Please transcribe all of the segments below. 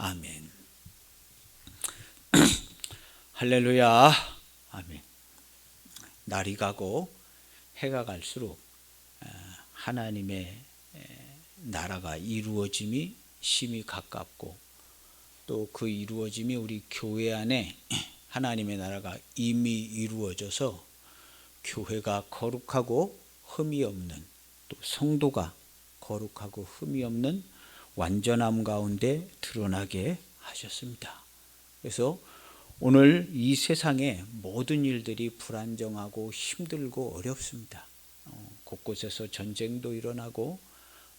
아멘. 할렐루야. 아멘. 날이 가고 해가 갈수록 하나님의 나라가 이루어짐이 심히 가깝고, 또 그 이루어짐이 우리 교회 안에 하나님의 나라가 이미 이루어져서 교회가 거룩하고 흠이 없는, 또 성도가 거룩하고 흠이 없는 완전함 가운데 드러나게 하셨습니다. 그래서 오늘 이 세상에 모든 일들이 불안정하고 힘들고 어렵습니다. 곳곳에서 전쟁도 일어나고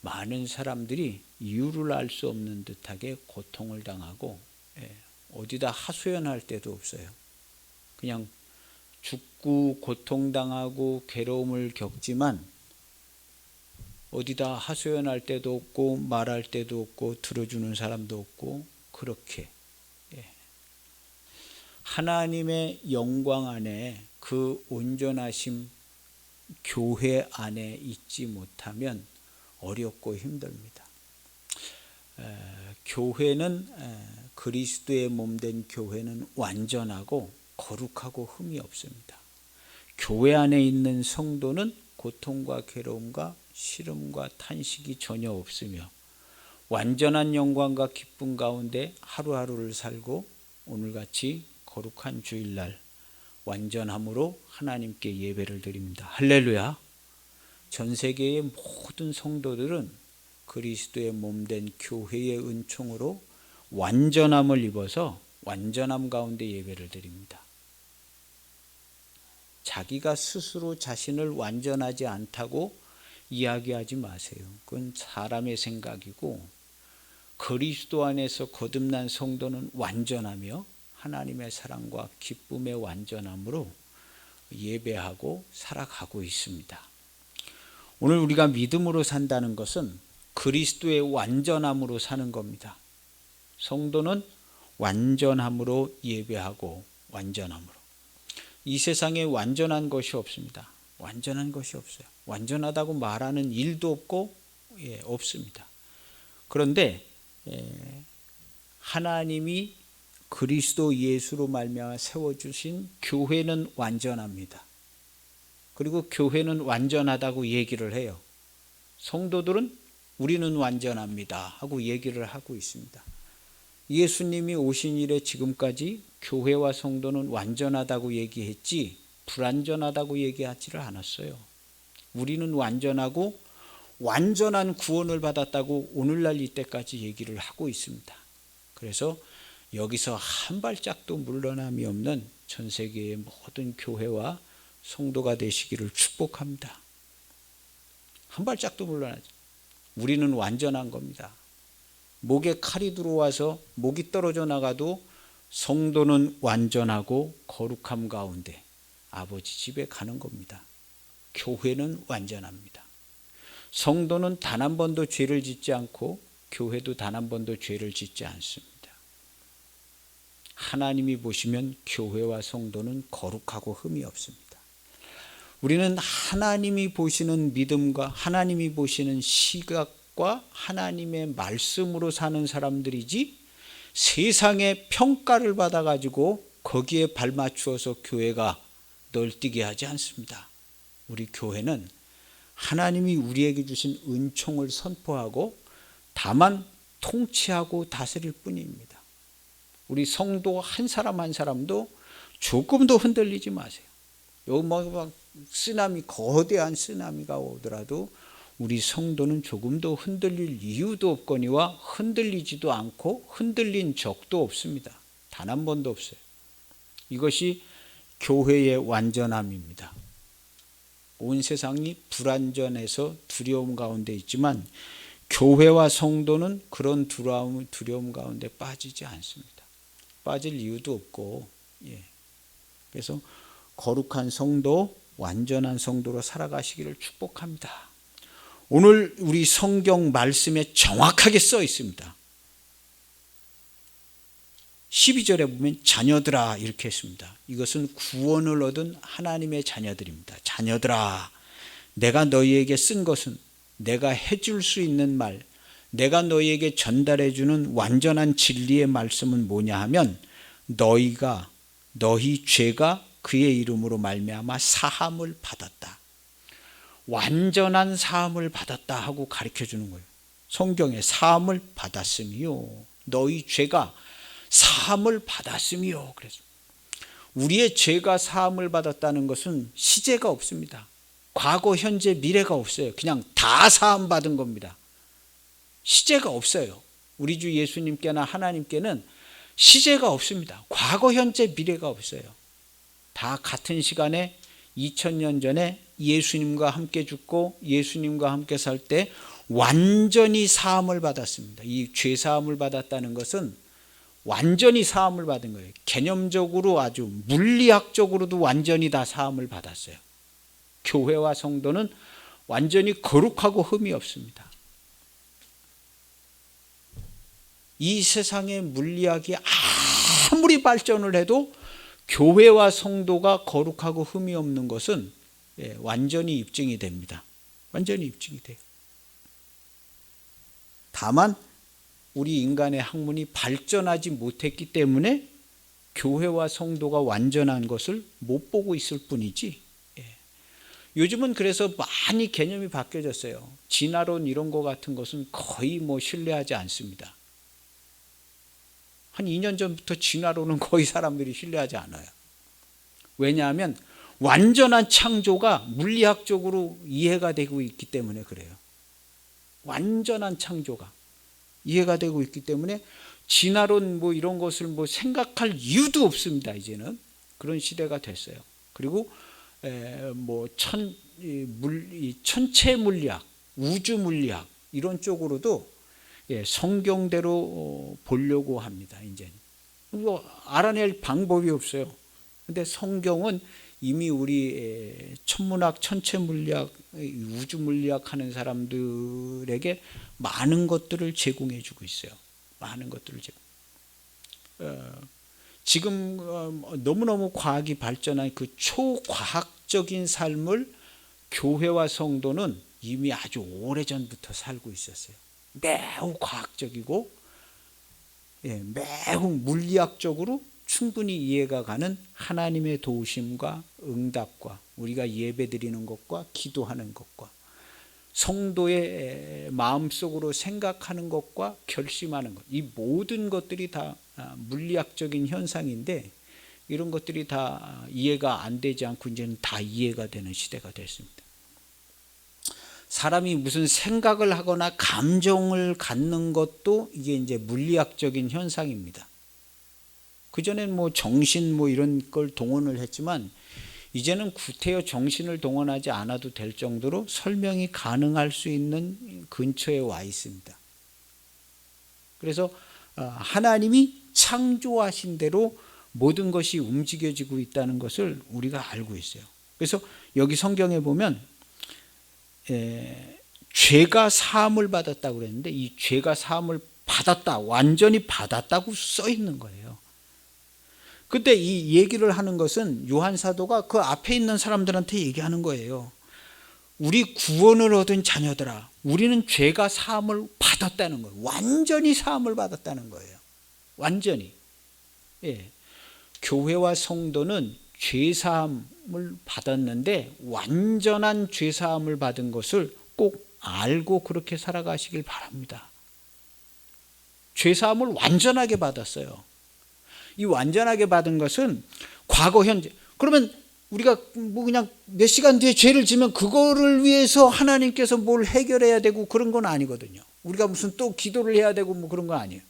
많은 사람들이 이유를 알 수 없는 듯하게 고통을 당하고, 어디다 하소연할 데도 없어요. 그냥 죽고 고통당하고 괴로움을 겪지만 어디다 하소연할 데도 없고 말할 데도 없고 들어주는 사람도 없고, 그렇게 하나님의 영광 안에, 그 온전하심 교회 안에 있지 못하면 어렵고 힘듭니다. 교회는, 그리스도의 몸된 교회는 완전하고 거룩하고 흠이 없습니다. 교회 안에 있는 성도는 고통과 괴로움과 시름과 탄식이 전혀 없으며 완전한 영광과 기쁨 가운데 하루하루를 살고, 오늘같이 거룩한 주일날 완전함으로 하나님께 예배를 드립니다. 할렐루야. 전 세계의 모든 성도들은 그리스도의 몸된 교회의 은총으로 완전함을 입어서 완전함 가운데 예배를 드립니다. 자기가 스스로 자신을 완전하지 않다고 이야기하지 마세요. 그건 사람의 생각이고, 그리스도 안에서 거듭난 성도는 완전하며 하나님의 사랑과 기쁨의 완전함으로 예배하고 살아가고 있습니다. 오늘 우리가 믿음으로 산다는 것은 그리스도의 완전함으로 사는 겁니다. 성도는 완전함으로 예배하고 완전함으로. 이 세상에 완전한 것이 없습니다. 완전한 것이 없어요. 완전하다고 말하는 일도 없고, 없습니다. 그런데 하나님이 그리스도 예수로 말미암아 세워주신 교회는 완전합니다. 그리고 교회는 완전하다고 얘기를 해요. 성도들은 우리는 완전합니다 하고 얘기를 하고 있습니다. 예수님이 오신 이래 지금까지 교회와 성도는 완전하다고 얘기했지 불완전하다고 얘기하지를 않았어요. 우리는 완전하고 완전한 구원을 받았다고 오늘날 이때까지 얘기를 하고 있습니다. 그래서 여기서 한 발짝도 물러남이 없는 전 세계의 모든 교회와 성도가 되시기를 축복합니다. 한 발짝도 물러나지. 우리는 완전한 겁니다. 목에 칼이 들어와서 목이 떨어져 나가도 성도는 완전하고 거룩함 가운데 아버지 집에 가는 겁니다. 교회는 완전합니다. 성도는 단 한 번도 죄를 짓지 않고, 교회도 단 한 번도 죄를 짓지 않습니다. 하나님이 보시면 교회와 성도는 거룩하고 흠이 없습니다. 우리는 하나님이 보시는 믿음과 하나님이 보시는 시각과 하나님의 말씀으로 사는 사람들이지, 세상의 평가를 받아가지고 거기에 발맞추어서 교회가 널뛰게 하지 않습니다. 우리 교회는 하나님이 우리에게 주신 은총을 선포하고 다만 통치하고 다스릴 뿐입니다. 우리 성도 한 사람 한 사람도 조금도 흔들리지 마세요. 여기 막 쓰나미, 거대한 쓰나미가 오더라도 우리 성도는 조금도 흔들릴 이유도 없거니와 흔들리지도 않고 흔들린 적도 없습니다. 단 한 번도 없어요. 이것이 교회의 완전함입니다. 온 세상이 불완전해서 두려움 가운데 있지만 교회와 성도는 그런 두려움 가운데 빠지지 않습니다. 빠질 이유도 없고, 그래서 거룩한 성도, 완전한 성도로 살아가시기를 축복합니다. 오늘 우리 성경 말씀에 정확하게 써 있습니다. 12절에 보면 자녀들아 이렇게 했습니다. 이것은 구원을 얻은 하나님의 자녀들입니다. 자녀들아, 내가 너희에게 쓴 것은 내가 해줄 수 있는 말, 내가 너희에게 전달해 주는 완전한 진리의 말씀은 뭐냐 하면 너희 죄가 그의 이름으로 말미암아 사함을 받았다. 완전한 사함을 받았다 하고 가르쳐 주는 거예요. 성경에 사함을 받았음이요. 너희 죄가 사함을 받았음이요. 그래서 우리의 죄가 사함을 받았다는 것은 시제가 없습니다. 과거, 현재, 미래가 없어요. 그냥 다 사함 받은 겁니다. 시제가 없어요. 우리 주 예수님께나 하나님께는 시제가 없습니다. 과거, 현재, 미래가 없어요. 다 같은 시간에 2000년 전에 예수님과 함께 죽고 예수님과 함께 살 때 완전히 사함을 받았습니다. 이 죄 사함을 받았다는 것은 완전히 사함을 받은 거예요. 개념적으로 아주 물리학적으로도 완전히 다 사함을 받았어요. 교회와 성도는 완전히 거룩하고 흠이 없습니다. 이 세상의 물리학이 아무리 발전을 해도 교회와 성도가 거룩하고 흠이 없는 것은 완전히 입증이 됩니다. 완전히 입증이 돼요. 다만 우리 인간의 학문이 발전하지 못했기 때문에 교회와 성도가 완전한 것을 못 보고 있을 뿐이지. 요즘은 그래서 많이 개념이 바뀌어졌어요. 진화론 이런 거 같은 것은 거의 신뢰하지 않습니다. 한 2년 전부터 진화론은 거의 사람들이 신뢰하지 않아요. 왜냐하면 완전한 창조가 물리학적으로 이해가 되고 있기 때문에 그래요. 완전한 창조가 이해가 되고 있기 때문에 진화론 이런 것을 생각할 이유도 없습니다. 이제는 그런 시대가 됐어요. 그리고 천체 물리학, 우주 물리학 이런 쪽으로도 성경대로 보려고 합니다. 이제 알아낼 방법이 없어요. 근데 성경은 이미 우리 천문학, 천체 물리학, 우주 물리학 하는 사람들에게 많은 것들을 제공해 주고 있어요. 많은 것들을 지금 너무너무 과학이 발전한 그 초과학적인 삶을 교회와 성도는 이미 아주 오래전부터 살고 있었어요. 매우 과학적이고 매우 물리학적으로 충분히 이해가 가는 하나님의 도우심과 응답과 우리가 예배드리는 것과 기도하는 것과 성도의 마음속으로 생각하는 것과 결심하는 것, 이 모든 것들이 다 물리학적인 현상인데 이런 것들이 다 이해가 안 되지 않고 이제는 다 이해가 되는 시대가 됐습니다. 사람이 무슨 생각을 하거나 감정을 갖는 것도 이게 이제 물리학적인 현상입니다. 그전엔 정신 이런 걸 동원을 했지만 이제는 구태여 정신을 동원하지 않아도 될 정도로 설명이 가능할 수 있는 근처에 와 있습니다. 그래서 하나님이 창조하신 대로 모든 것이 움직여지고 있다는 것을 우리가 알고 있어요. 그래서 여기 성경에 보면 죄가 사함을 받았다고 그랬는데 이 죄가 사함을 받았다, 완전히 받았다고 써 있는 거예요. 그때 이 얘기를 하는 것은 요한 사도가 그 앞에 있는 사람들한테 얘기하는 거예요. 우리 구원을 얻은 자녀들아, 우리는 죄가 사함을 받았다는 거예요. 완전히 사함을 받았다는 거예요. 완전히. 교회와 성도는 죄 사함을 받았는데 완전한 죄 사함을 받은 것을 꼭 알고 그렇게 살아가시길 바랍니다. 죄 사함을 완전하게 받았어요. 이 완전하게 받은 것은 과거, 현재. 그러면 우리가 그냥 몇 시간 뒤에 죄를 지면 그거를 위해서 하나님께서 뭘 해결해야 되고 그런 건 아니거든요. 우리가 무슨 또 기도를 해야 되고 그런 거 아니에요.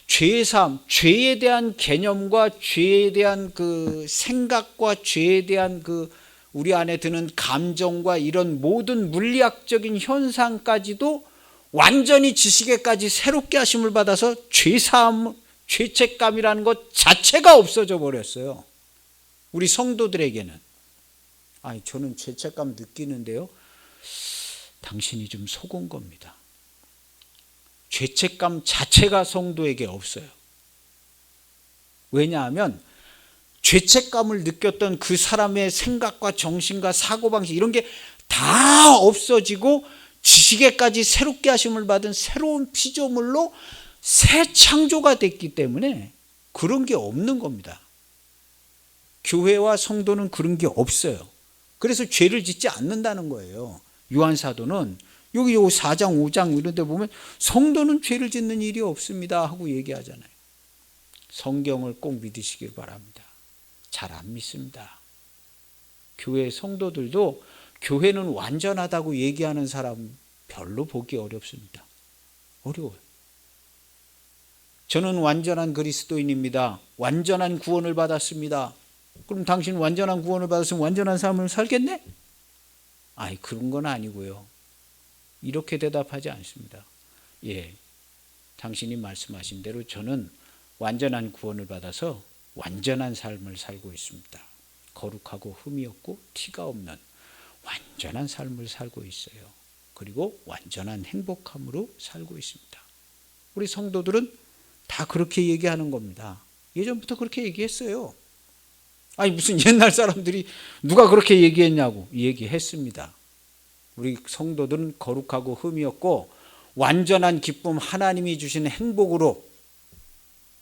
죄의 삶, 죄에 대한 개념과 죄에 대한 그 생각과 죄에 대한 그 우리 안에 드는 감정과 이런 모든 물리학적인 현상까지도 완전히 지식에까지 새롭게 하심을 받아서 죄사함, 죄책감이라는 것 자체가 없어져 버렸어요. 우리 성도들에게는. 저는 죄책감 느끼는데요. 당신이 좀 속은 겁니다. 죄책감 자체가 성도에게 없어요. 왜냐하면 죄책감을 느꼈던 그 사람의 생각과 정신과 사고방식 이런 게 다 없어지고 지식에까지 새롭게 하심을 받은 새로운 피조물로 새 창조가 됐기 때문에 그런 게 없는 겁니다. 교회와 성도는 그런 게 없어요. 그래서 죄를 짓지 않는다는 거예요. 요한 사도는 여기 4장 5장 이런 데 보면 성도는 죄를 짓는 일이 없습니다 하고 얘기하잖아요. 성경을 꼭 믿으시길 바랍니다. 잘 안 믿습니다. 교회 성도들도 교회는 완전하다고 얘기하는 사람 별로 보기 어렵습니다. 어려워요. 저는 완전한 그리스도인입니다. 완전한 구원을 받았습니다. 그럼 당신 완전한 구원을 받았으면 완전한 삶을 살겠네? 아이, 그런 건 아니고요. 이렇게 대답하지 않습니다. 예, 당신이 말씀하신 대로 저는 완전한 구원을 받아서 완전한 삶을 살고 있습니다. 거룩하고 흠이 없고 티가 없는 완전한 삶을 살고 있어요. 그리고 완전한 행복함으로 살고 있습니다. 우리 성도들은 다 그렇게 얘기하는 겁니다. 예전부터 그렇게 얘기했어요. 아니, 무슨 옛날 사람들이 누가 그렇게 얘기했냐고. 얘기했습니다. 우리 성도들은 거룩하고 흠이 없고 완전한 기쁨, 하나님이 주신 행복으로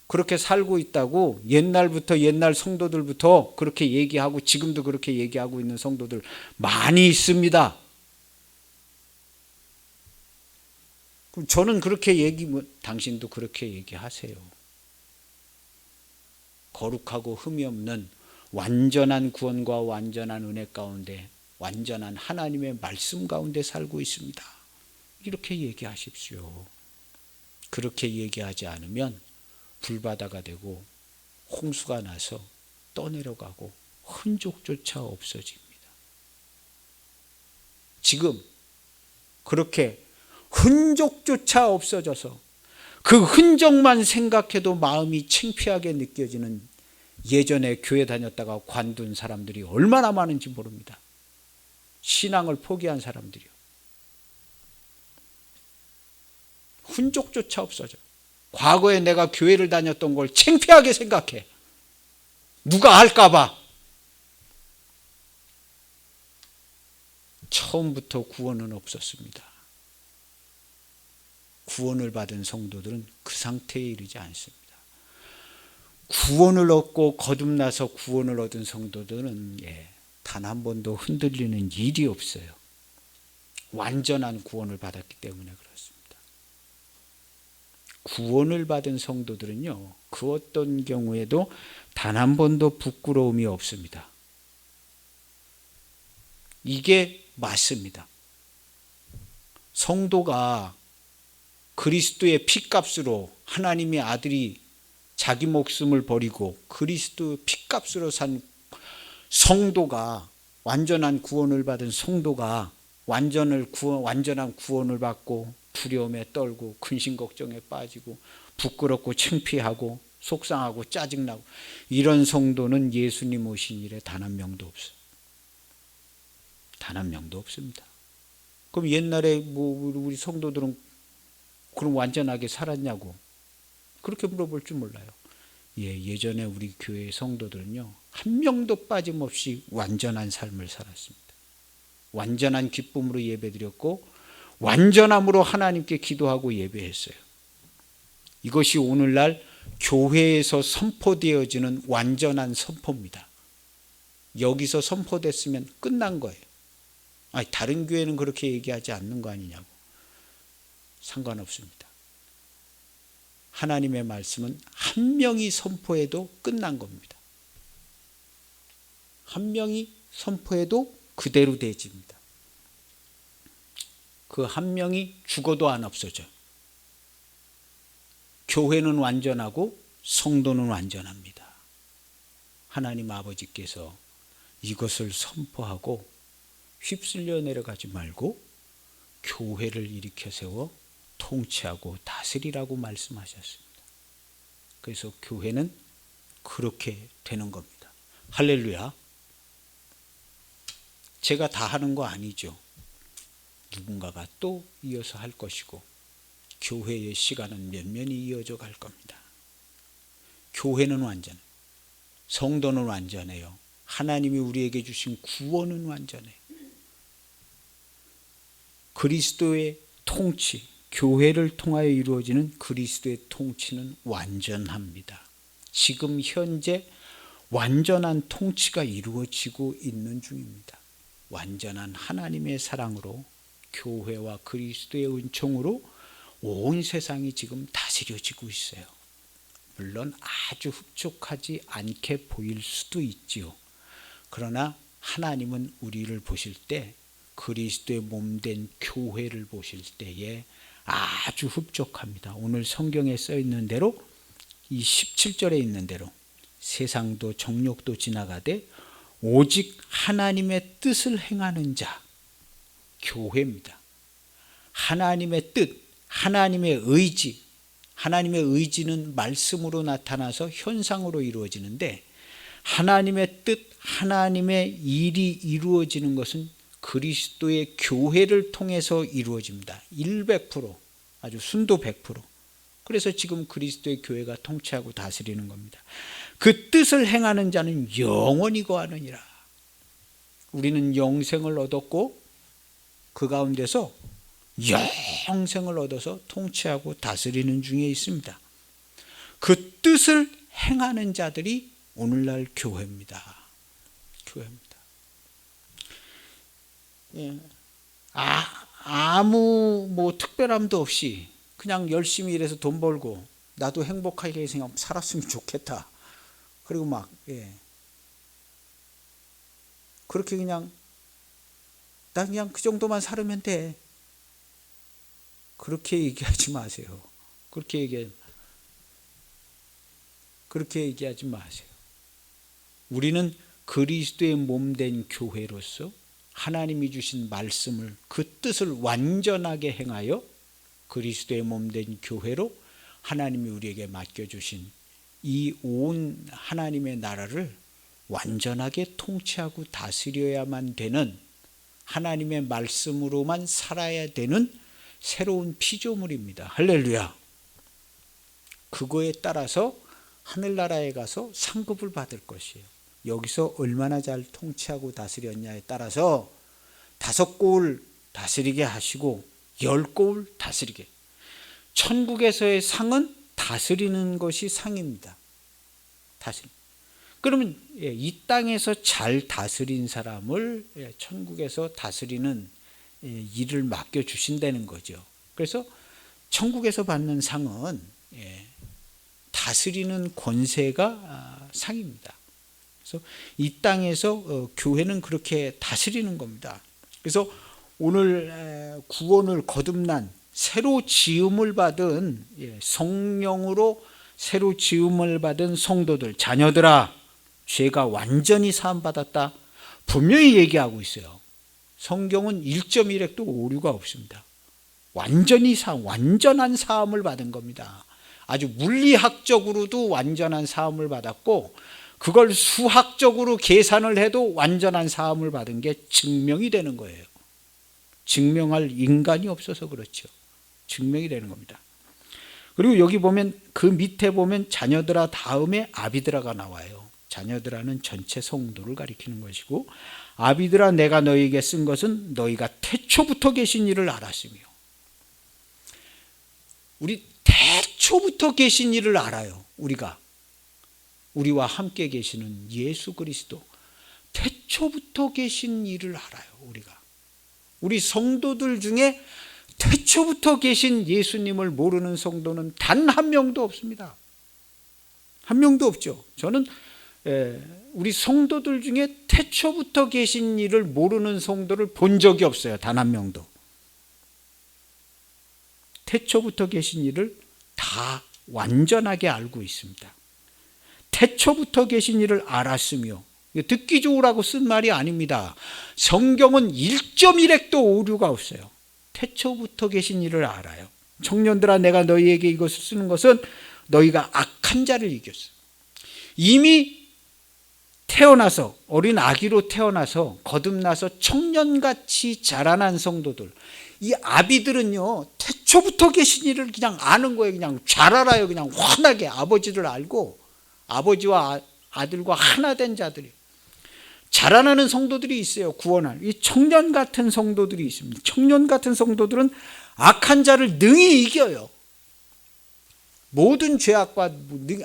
그렇게 살고 있다고 옛날부터, 옛날 성도들부터 그렇게 얘기하고 지금도 그렇게 얘기하고 있는 성도들 많이 있습니다. 그럼 저는 그렇게 당신도 그렇게 얘기하세요. 거룩하고 흠이 없는 완전한 구원과 완전한 은혜 가운데, 완전한 하나님의 말씀 가운데 살고 있습니다. 이렇게 얘기하십시오. 그렇게 얘기하지 않으면 불바다가 되고 홍수가 나서 떠내려가고 흔적조차 없어집니다. 지금 그렇게 흔적조차 없어져서 그 흔적만 생각해도 마음이 창피하게 느껴지는 예전에 교회 다녔다가 관둔 사람들이 얼마나 많은지 모릅니다. 신앙을 포기한 사람들이요. 흔적조차 없어져. 과거에 내가 교회를 다녔던 걸 창피하게 생각해. 누가 알까봐. 처음부터 구원은 없었습니다. 구원을 받은 성도들은 그 상태에 이르지 않습니다. 구원을 얻고 거듭나서 구원을 얻은 성도들은 단 한 번도 흔들리는 일이 없어요. 완전한 구원을 받았기 때문에 그렇습니다. 구원을 받은 성도들은요, 그 어떤 경우에도 단 한 번도 부끄러움이 없습니다. 이게 맞습니다. 성도가 그리스도의 피값으로, 하나님의 아들이 자기 목숨을 버리고 그리스도 피값으로 산 성도가, 완전한 구원을 받은 성도가 완전한 구원을 받고 두려움에 떨고 근심 걱정에 빠지고 부끄럽고 창피하고 속상하고 짜증나고 이런 성도는 예수님 오신 이래 단 한 명도 없어요. 단 한 명도 없습니다. 그럼 옛날에 우리 성도들은 그럼 완전하게 살았냐고 그렇게 물어볼 줄 몰라요. 예전에 우리 교회 성도들은요, 한 명도 빠짐없이 완전한 삶을 살았습니다. 완전한 기쁨으로 예배드렸고 완전함으로 하나님께 기도하고 예배했어요. 이것이 오늘날 교회에서 선포되어지는 완전한 선포입니다. 여기서 선포됐으면 끝난 거예요. 다른 교회는 그렇게 얘기하지 않는 거 아니냐고. 상관없습니다. 하나님의 말씀은 한 명이 선포해도 끝난 겁니다. 한 명이 선포해도 그대로 되집니다. 그 한 명이 죽어도 안 없어져. 교회는 완전하고 성도는 완전합니다. 하나님 아버지께서 이것을 선포하고 휩쓸려 내려가지 말고 교회를 일으켜 세워 통치하고 다스리라고 말씀하셨습니다. 그래서 교회는 그렇게 되는 겁니다. 할렐루야. 제가 다 하는 거 아니죠. 누군가가 또 이어서 할 것이고 교회의 시간은 면면이 이어져 갈 겁니다. 교회는 완전해요. 성도는 완전해요. 하나님이 우리에게 주신 구원은 완전해요. 그리스도의 통치, 교회를 통하여 이루어지는 그리스도의 통치는 완전합니다. 지금 현재 완전한 통치가 이루어지고 있는 중입니다. 완전한 하나님의 사랑으로 교회와 그리스도의 은총으로 온 세상이 지금 다스려지고 있어요. 물론 아주 흡족하지 않게 보일 수도 있지요. 그러나 하나님은 우리를 보실 때 그리스도의 몸된 교회를 보실 때에 아주 흡족합니다. 오늘 성경에 써 있는 대로 이 17절에 있는 대로 세상도 정욕도 지나가되 오직 하나님의 뜻을 행하는 자, 교회입니다. 하나님의 뜻, 하나님의 의지, 하나님의 의지는 말씀으로 나타나서 현상으로 이루어지는데 하나님의 뜻, 하나님의 일이 이루어지는 것은 그리스도의 교회를 통해서 이루어집니다. 100%, 아주 순도 100%. 그래서 지금 그리스도의 교회가 통치하고 다스리는 겁니다. 그 뜻을 행하는 자는 영원히 거하느니라. 우리는 영생을 얻었고 그 가운데서 영생을 얻어서 통치하고 다스리는 중에 있습니다. 그 뜻을 행하는 자들이 오늘날 교회입니다. 교회입니다. 예. 아무 특별함도 없이 그냥 열심히 일해서 돈 벌고 나도 행복하게 살았으면 좋겠다. 그리고 그렇게 그냥 나 그냥 그 정도만 살면 돼. 그렇게 얘기하지 마세요. 그렇게 얘기하지 마세요. 우리는 그리스도의 몸된 교회로서 하나님이 주신 말씀을 그 뜻을 완전하게 행하여 그리스도의 몸된 교회로 하나님이 우리에게 맡겨주신 이 온 하나님의 나라를 완전하게 통치하고 다스려야만 되는 하나님의 말씀으로만 살아야 되는 새로운 피조물입니다. 할렐루야. 그거에 따라서 하늘나라에 가서 상급을 받을 것이에요. 여기서 얼마나 잘 통치하고 다스렸냐에 따라서 5골 다스리게 하시고 10골 다스리게. 천국에서의 상은 다스리는 것이 상입니다. 그러면 이 땅에서 잘 다스린 사람을 천국에서 다스리는 일을 맡겨주신다는 거죠. 그래서 천국에서 받는 상은 다스리는 권세가 상입니다. 그래서 이 땅에서 교회는 그렇게 다스리는 겁니다. 그래서 오늘 구원을 거듭난 새로 지음을 받은 성령으로 새로 지음을 받은 성도들, 자녀들아, 죄가 완전히 사함받았다. 분명히 얘기하고 있어요. 성경은 1.1핵도 오류가 없습니다. 완전한 사함을 받은 겁니다. 아주 물리학적으로도 완전한 사함을 받았고 그걸 수학적으로 계산을 해도 완전한 사함을 받은 게 증명이 되는 거예요. 증명할 인간이 없어서 그렇죠. 증명이 되는 겁니다. 그리고 여기 보면 그 밑에 보면 자녀들아 다음에 아비드라가 나와요. 자녀들아는 전체 성도를 가리키는 것이고 아비들아 내가 너희에게 쓴 것은 너희가 태초부터 계신 이를 알았으며. 우리 태초부터 계신 이를 알아요. 우리와 함께 계시는 예수 그리스도 태초부터 계신 이를 알아요. 우리 성도들 중에 태초부터 계신 예수님을 모르는 성도는 단 한 명도 없습니다. 한 명도 없죠. 저는 우리 성도들 중에 태초부터 계신 이를 모르는 성도를 본 적이 없어요. 단 한 명도. 태초부터 계신 이를 다 완전하게 알고 있습니다. 태초부터 계신 이를 알았으며, 듣기 좋으라고 쓴 말이 아닙니다. 성경은 1.1핵도 오류가 없어요. 태초부터 계신 이를 알아요. 청년들아 내가 너희에게 이것을 쓰는 것은 너희가 악한 자를 이겼어. 이미 태어나서 어린 아기로 태어나서 거듭나서 청년같이 자라난 성도들, 이 아비들은요 태초부터 계신 이를 그냥 아는 거예요. 그냥 잘 알아요. 그냥 환하게 아버지를 알고 아버지와 아들과 하나 된 자들이 자라나는 성도들이 있어요. 구원할 이 청년 같은 성도들이 있습니다. 청년 같은 성도들은 악한 자를 능히 이겨요. 모든 죄악과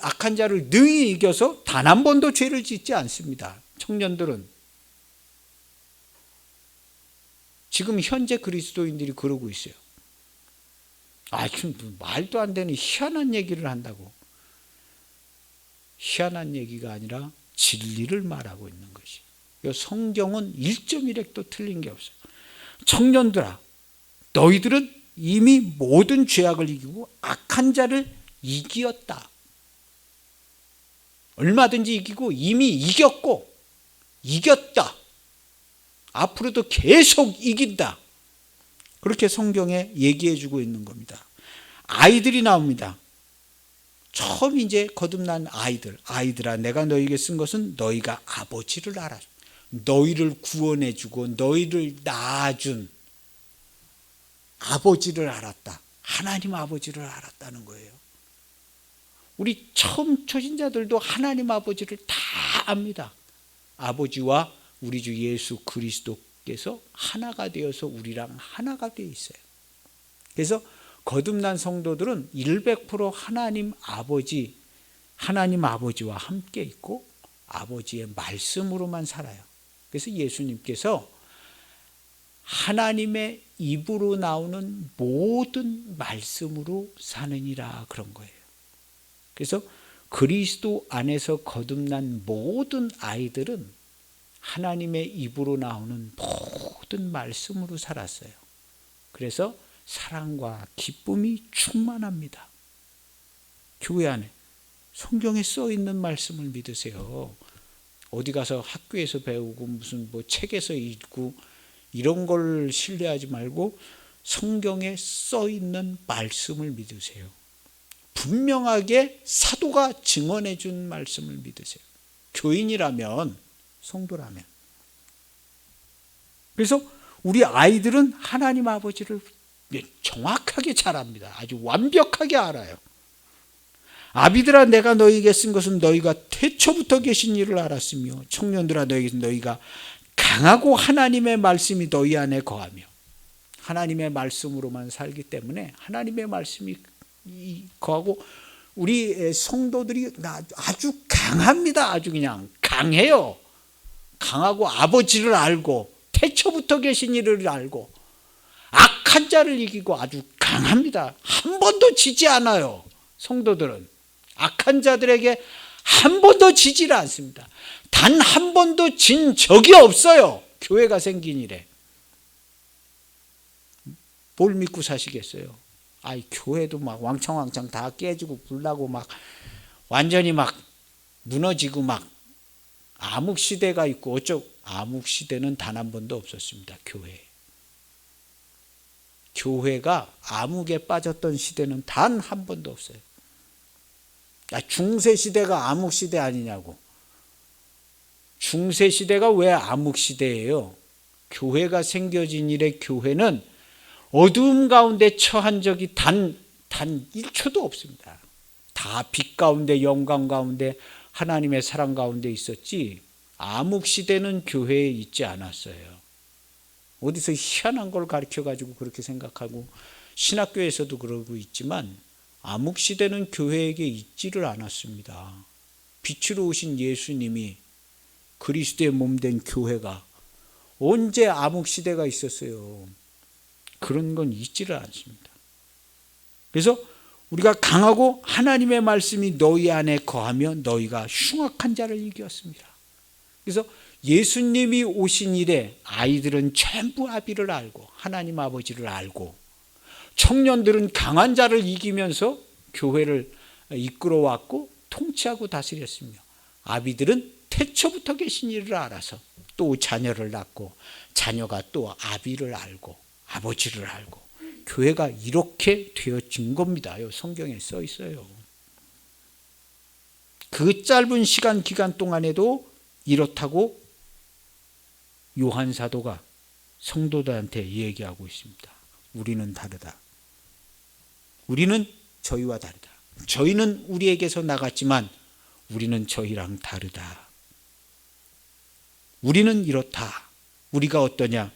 악한 자를 능히 이겨서 단 한 번도 죄를 짓지 않습니다. 청년들은 지금 현재 그리스도인들이 그러고 있어요. 지금 말도 안 되는 희한한 얘기를 한다고. 희한한 얘기가 아니라 진리를 말하고 있는 것이. 성경은 1.1획도 틀린 게 없어요. 청년들아, 너희들은 이미 모든 죄악을 이기고 악한 자를 이기었다. 얼마든지 이기고 이미 이겼고 이겼다. 앞으로도 계속 이긴다. 그렇게 성경에 얘기해 주고 있는 겁니다. 아이들이 나옵니다. 처음 이제 거듭난 아이들아, 내가 너희에게 쓴 것은 너희가 아버지를 알아. 너희를 구원해 주고 너희를 낳아준 아버지를 알았다. 하나님 아버지를 알았다는 거예요. 우리 처음 초신자들도 하나님 아버지를 다 압니다. 아버지와 우리 주 예수 그리스도께서 하나가 되어서 우리랑 하나가 되어 있어요. 그래서 거듭난 성도들은 100% 하나님 아버지와 함께 있고 아버지의 말씀으로만 살아요. 그래서 예수님께서 하나님의 입으로 나오는 모든 말씀으로 사느니라 그런 거예요. 그래서 그리스도 안에서 거듭난 모든 아이들은 하나님의 입으로 나오는 모든 말씀으로 살았어요. 그래서 사랑과 기쁨이 충만합니다. 교회 안에 성경에 써 있는 말씀을 믿으세요. 어디 가서 학교에서 배우고 무슨 책에서 읽고 이런 걸 신뢰하지 말고 성경에 써 있는 말씀을 믿으세요. 분명하게 사도가 증언해 준 말씀을 믿으세요. 교인이라면, 성도라면. 그래서 우리 아이들은 하나님 아버지를 정확하게 잘 압니다. 아주 완벽하게 알아요. 아비들아, 내가 너희에게 쓴 것은 너희가 태초부터 계신 일을 알았으며, 청년들아, 너희가 강하고 하나님의 말씀이 너희 안에 거하며, 하나님의 말씀으로만 살기 때문에 하나님의 말씀이 거하고, 우리 성도들이 아주 강합니다. 아주 그냥 강해요. 강하고 아버지를 알고 태초부터 계신 일을 알고 악한 자를 이기고 아주 강합니다. 한 번도 지지 않아요. 성도들은 악한 자들에게 한 번도 지지를 않습니다. 단 한 번도 진 적이 없어요. 교회가 생긴 이래. 뭘 믿고 사시겠어요? 교회도 막 왕창왕창 다 깨지고 불나고 막 완전히 막 무너지고 막 암흑 시대가 있고 암흑 시대는 단 한 번도 없었습니다. 교회가 암흑에 빠졌던 시대는 단 한 번도 없어요. 중세 시대가 암흑 시대 아니냐고. 중세 시대가 왜 암흑 시대예요? 교회가 생겨진 이래 교회는 어두움 가운데 처한 적이 단 1초도 없습니다. 다 빛 가운데 영광 가운데 하나님의 사랑 가운데 있었지 암흑 시대는 교회에 있지 않았어요. 어디서 희한한 걸 가르쳐가지고 그렇게 생각하고 신학교에서도 그러고 있지만 암흑 시대는 교회에게 있지를 않았습니다. 빛으로 오신 예수님이 그리스도의 몸된 교회가 언제 암흑 시대가 있었어요? 그런 건 있지를 않습니다. 그래서 우리가 강하고 하나님의 말씀이 너희 안에 거하며 너희가 흉악한 자를 이겼습니다. 그래서 예수님이 오신 이래 아이들은 전부 아비를 알고 하나님 아버지를 알고 청년들은 강한 자를 이기면서 교회를 이끌어왔고 통치하고 다스렸으며 아비들은 태초부터 계신 일을 알아서 또 자녀를 낳고 자녀가 또 아비를 알고 아버지를 알고 교회가 이렇게 되어진 겁니다. 성경에 써 있어요. 그 짧은 기간 동안에도 이렇다고 요한 사도가 성도들한테 얘기하고 있습니다. 우리는 다르다. 우리는 저희와 다르다. 저희는 우리에게서 나갔지만 우리는 저희랑 다르다. 우리는 이렇다. 우리가 어떠냐?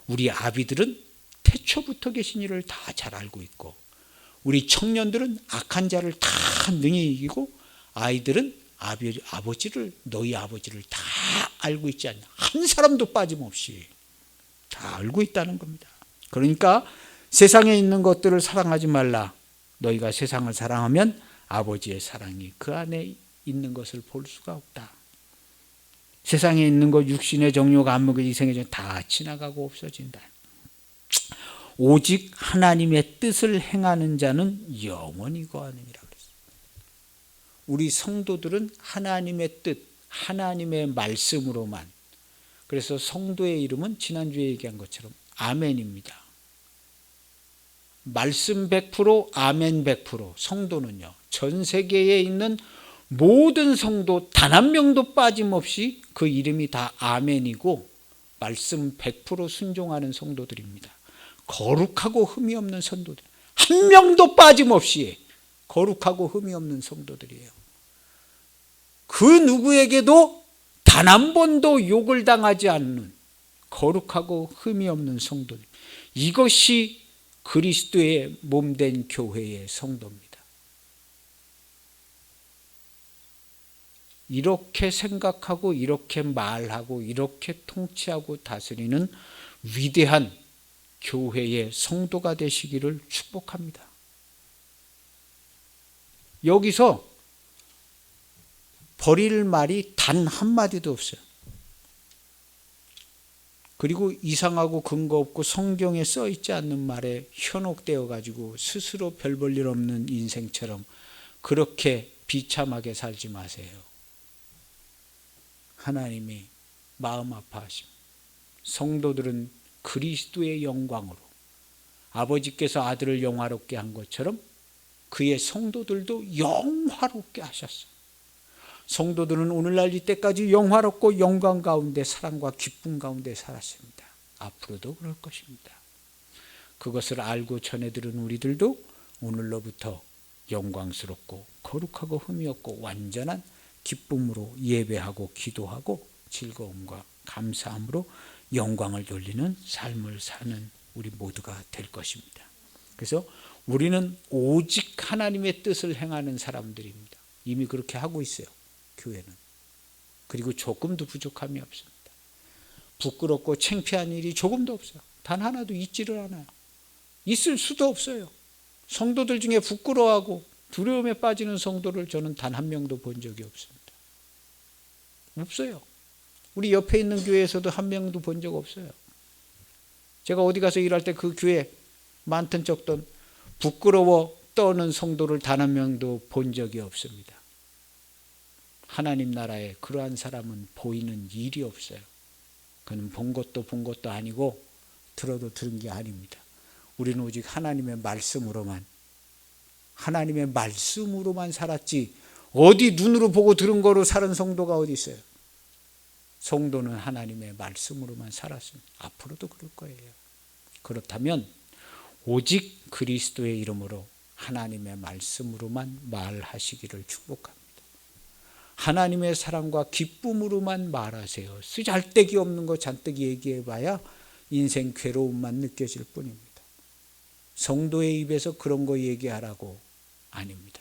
우리 아비들은 태초부터 계신 이를 다 잘 알고 있고, 우리 청년들은 악한 자를 다 능히 이기고, 아이들은 아버지를, 너희 아버지를 다 알고 있지 않냐. 한 사람도 빠짐없이 다 알고 있다는 겁니다. 그러니까 세상에 있는 것들을 사랑하지 말라. 너희가 세상을 사랑하면 아버지의 사랑이 그 안에 있는 것을 볼 수가 없다. 세상에 있는 것, 육신의 정욕, 안목의 이생의 정 다 지나가고 없어진다. 오직 하나님의 뜻을 행하는 자는 영원히 거하느니라 그랬어요. 우리 성도들은 하나님의 뜻, 하나님의 말씀으로만, 그래서 성도의 이름은 지난주에 얘기한 것처럼 아멘입니다. 말씀 100%, 아멘 100%. 성도는요, 전 세계에 있는 모든 성도 단 한 명도 빠짐없이 그 이름이 다 아멘이고 말씀 100% 순종하는 성도들입니다. 거룩하고 흠이 없는 성도들, 한 명도 빠짐없이 거룩하고 흠이 없는 성도들이에요. 그 누구에게도 단 한 번도 욕을 당하지 않는 거룩하고 흠이 없는 성도들. 이것이 그리스도의 몸된 교회의 성도입니다. 이렇게 생각하고 이렇게 말하고 이렇게 통치하고 다스리는 위대한 교회의 성도가 되시기를 축복합니다. 여기서 버릴 말이 단 한마디도 없어요. 그리고 이상하고 근거 없고 성경에 써 있지 않는 말에 현혹되어 가지고 스스로 별 볼 일 없는 인생처럼 그렇게 비참하게 살지 마세요. 하나님이 마음 아파하십니다. 성도들은 그리스도의 영광으로 아버지께서 아들을 영화롭게 한 것처럼 그의 성도들도 영화롭게 하셨어요. 성도들은 오늘날 이때까지 영화롭고 영광 가운데 사랑과 기쁨 가운데 살았습니다. 앞으로도 그럴 것입니다. 그것을 알고 전해들은 우리들도 오늘로부터 영광스럽고 거룩하고 흠이 없고 완전한 기쁨으로 예배하고 기도하고 즐거움과 감사함으로 영광을 돌리는 삶을 사는 우리 모두가 될 것입니다. 그래서 우리는 오직 하나님의 뜻을 행하는 사람들입니다. 이미 그렇게 하고 있어요. 교회는. 그리고 조금도 부족함이 없습니다. 부끄럽고 창피한 일이 조금도 없어요. 단 하나도 있지를 않아요. 있을 수도 없어요. 성도들 중에 부끄러워하고 두려움에 빠지는 성도를 저는 단 한 명도 본 적이 없습니다. 없어요. 우리 옆에 있는 교회에서도 한 명도 본 적 없어요. 제가 어디 가서 일할 때 그 교회 많든 적든 부끄러워 떠는 성도를 단 한 명도 본 적이 없습니다. 하나님 나라에 그러한 사람은 보이는 일이 없어요. 그는 본 것도 아니고 들어도 들은 게 아닙니다. 우리는 오직 하나님의 말씀으로만 살았지 어디 눈으로 보고 들은 거로 사는 성도가 어디 있어요? 성도는 하나님의 말씀으로만 살았습니다. 앞으로도 그럴 거예요. 그렇다면 오직 그리스도의 이름으로 하나님의 말씀으로만 말하시기를 축복합니다. 하나님의 사랑과 기쁨으로만 말하세요. 쓰잘데기 없는 거 잔뜩 얘기해봐야 인생 괴로움만 느껴질 뿐입니다. 성도의 입에서 그런 거 얘기하라고 아닙니다.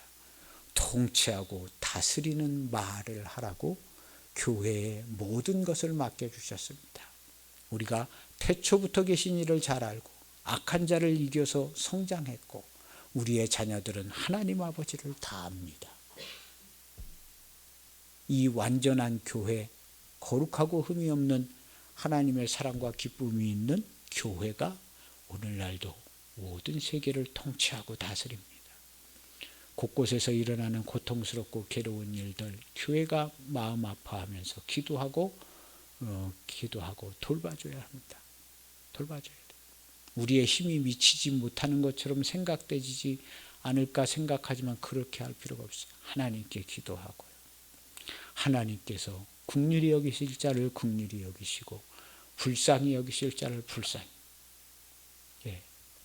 통치하고 다스리는 말을 하라고 교회에 모든 것을 맡겨주셨습니다. 우리가 태초부터 계신 이를 잘 알고 악한 자를 이겨서 성장했고 우리의 자녀들은 하나님 아버지를 다 압니다. 이 완전한 교회, 거룩하고 흠이 없는 하나님의 사랑과 기쁨이 있는 교회가 오늘날도 모든 세계를 통치하고 다스립니다. 곳곳에서 일어나는 고통스럽고 괴로운 일들, 교회가 마음 아파하면서 기도하고 돌봐줘야 합니다. 돌봐줘야 돼요. 우리의 힘이 미치지 못하는 것처럼 생각되지 않을까 생각하지만 그렇게 할 필요가 없어요. 하나님께 기도하고요. 하나님께서 긍휼히 여기실 자를 긍휼히 여기시고 불쌍히 여기실 자를 불쌍히.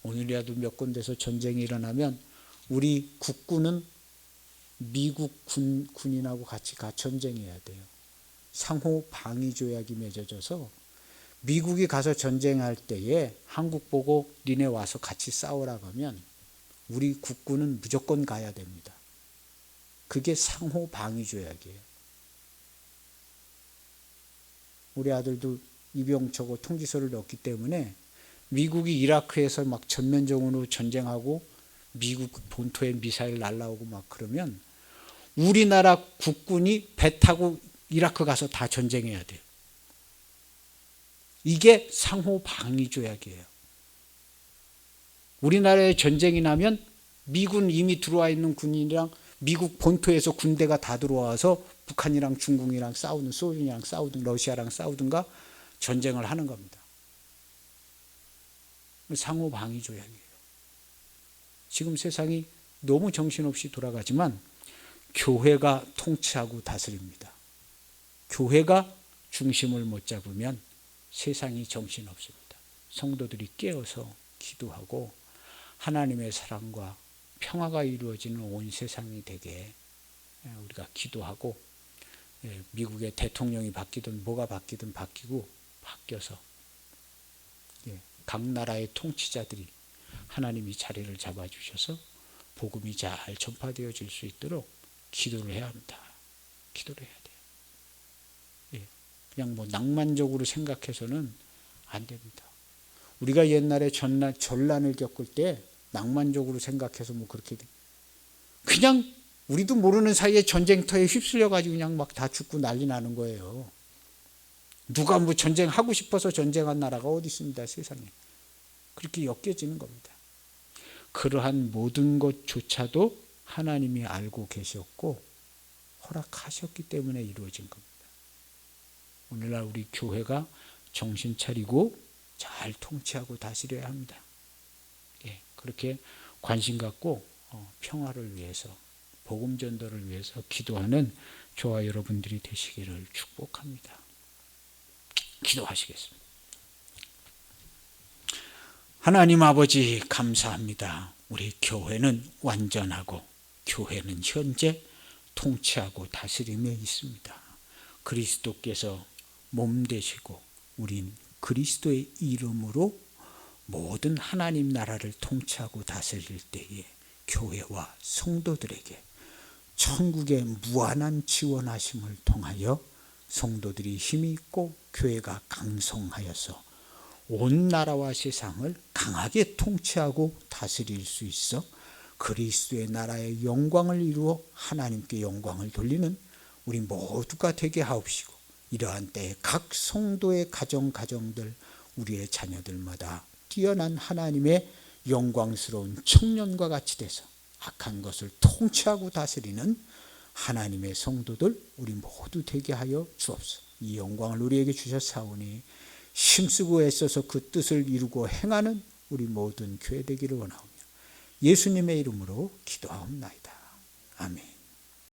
오늘이라도 몇 군데서 전쟁이 일어나면 우리 국군은 미국 군인하고 같이 전쟁해야 돼요. 상호 방위 조약이 맺어져서 미국이 가서 전쟁할 때에 한국 보고 니네 와서 같이 싸우라고 하면 우리 국군은 무조건 가야 됩니다. 그게 상호 방위 조약이에요. 우리 아들도 입영처고 통지서를 넣었기 때문에 미국이 이라크에서 막 전면적으로 전쟁하고 미국 본토에 미사일 날라오고 막 그러면 우리나라 국군이 배 타고 이라크 가서 다 전쟁해야 돼요. 이게 상호 방위 조약이에요. 우리나라에 전쟁이 나면 미군 이미 들어와 있는 군인이랑 미국 본토에서 군대가 다 들어와서 북한이랑 중국이랑 싸우든 소련이랑 싸우든 러시아랑 싸우든가 전쟁을 하는 겁니다. 상호 방위 조약이에요. 지금 세상이 너무 정신없이 돌아가지만 교회가 통치하고 다스립니다. 교회가 중심을 못 잡으면 세상이 정신없습니다. 성도들이 깨어서 기도하고 하나님의 사랑과 평화가 이루어지는 온 세상이 되게 우리가 기도하고, 미국의 대통령이 바뀌든 뭐가 바뀌든 바뀌어서 각 나라의 통치자들이 하나님이 자리를 잡아주셔서 복음이 잘 전파되어질 수 있도록 기도를 해야 합니다. 기도를 해야 돼요. 그냥 뭐 낭만적으로 생각해서는 안 됩니다. 우리가 옛날에 전란을 겪을 때 낭만적으로 생각해서 뭐 그렇게 그냥 우리도 모르는 사이에 전쟁터에 휩쓸려 가지고 그냥 막 다 죽고 난리 나는 거예요. 누가 뭐 전쟁하고 싶어서 전쟁한 나라가 어디 있습니다, 세상에. 그렇게 엮여지는 겁니다. 그러한 모든 것조차도 하나님이 알고 계셨고 허락하셨기 때문에 이루어진 겁니다. 오늘날 우리 교회가 정신 차리고 잘 통치하고 다스려야 합니다. 그렇게 관심 갖고 평화를 위해서, 복음 전도를 위해서 기도하는 저와 여러분들이 되시기를 축복합니다. 기도하시겠습니다. 하나님 아버지 감사합니다. 우리 교회는 완전하고 교회는 현재 통치하고 다스림에 있습니다. 그리스도께서 몸 되시고 우린 그리스도의 이름으로 모든 하나님 나라를 통치하고 다스릴 때에 교회와 성도들에게 천국의 무한한 지원하심을 통하여 성도들이 힘이 있고 교회가 강성하여서 온 나라와 세상을 강하게 통치하고 다스릴 수 있어 그리스도의 나라의 영광을 이루어 하나님께 영광을 돌리는 우리 모두가 되게 하옵시고, 이러한 때에 각 성도의 가정들 우리의 자녀들마다 뛰어난 하나님의 영광스러운 청년과 같이 돼서 악한 것을 통치하고 다스리는 하나님의 성도들 우리 모두 되게 하여 주옵소서. 이 영광을 우리에게 주셨사오니 힘쓰고 애써서 그 뜻을 이루고 행하는 우리 모든 교회 되기를 원하오며 예수님의 이름으로 기도하옵나이다. 아멘.